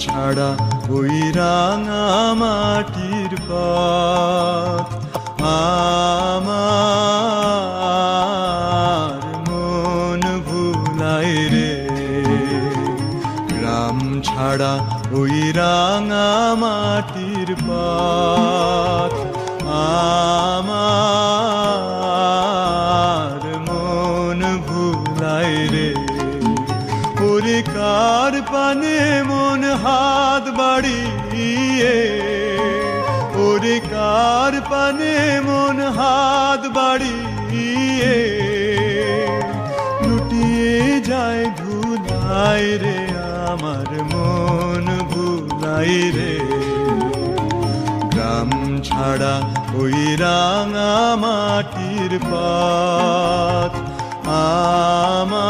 ছাড়া ওই রাঙা মাটির পথ আমার মন ভুলাই রে। গ্রাম ছাড়া ওই রাঙা মাটির পথ আমার মন ভুলাই রে। ওরে কার পানে মন হাত বাড়িয়ে, ওরে কার পানে মন হাত বাড়িয়ে লুটিয়ে যায় ধুলাই রে। আমার মন ভুলাই রে। গ্রাম ছাড়া ওই রাঙা মাটির পথ আমার